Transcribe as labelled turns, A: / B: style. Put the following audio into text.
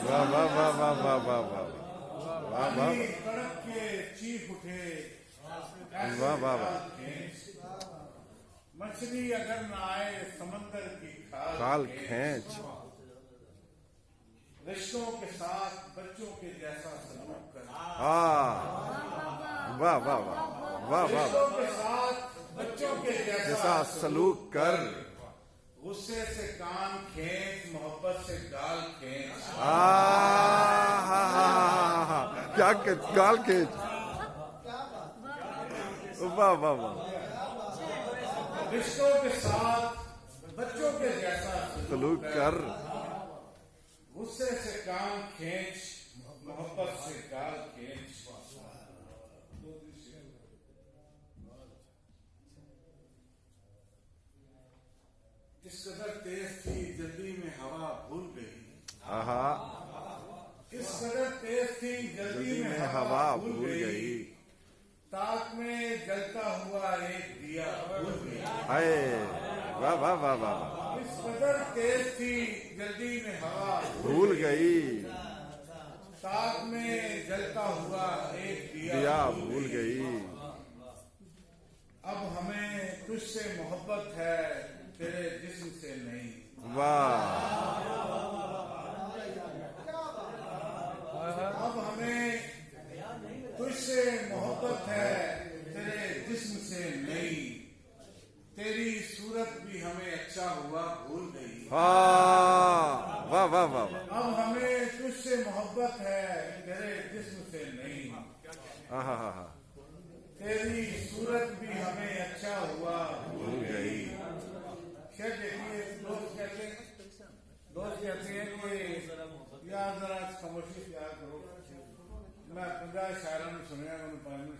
A: वाह वाह वाह वाह वाह वाह वाह वाह वाह
B: कड़क के चीख उठे,
A: वाह वाह वाह
B: मछली अगर न आए समंदर की
A: खाल खींच,
B: रिश्तों के साथ बच्चों के जैसा सलूक कर,
A: वाह वाह वाह वाह वाह
B: रिश्तों के साथ बच्चों के
A: जैसा
B: जैसा
A: सलूक कर,
B: गुस्से से कान खींच, मोहब्बत से गाल खींच,
A: क्या गाल खींच, वाह वाह वाह
B: रिश्तों के साथ बच्चों के जैसा
A: सलूक कर,
B: गुस्से से कान खींच, मोहब्बत से गाल खींच। इस कदर तेज थी जल्दी में हवा भूल गई,
A: आहा
B: इस कदर तेज थी जल्दी में
A: हवा भूल गई,
B: ताक में जलता हुआ एक दिया भूल गई,
A: हाय वाह वाह वाह वाह
B: इस कदर तेज थी जल्दी में हवा
A: भूल गई,
B: ताक में जलता हुआ एक
A: दिया भूल गई,
B: अब हमें तुझसे मोहब्बत है, तेरे जिस्म से नहीं।
A: वाह
B: अब हमें तुझसे मोहब्बत है, तेरे जिस्म से नहीं। तेरी सूरत भी हमें अच्छा हुआ भूल गई,
A: वाह वाह वाह वाह
B: अब हमें तुझसे मोहब्बत है, तेरे जिस्म से नहीं।
A: आहा हा हा
B: तेरी सूरत भी हमें अच्छा हुआ भूल गई। क्या देखिए, दोस्त कहते हैं कि यार जरा खामोशी प्यार करो। मैं 50 शायरों ने सुने, उन्होंने 5 मिनट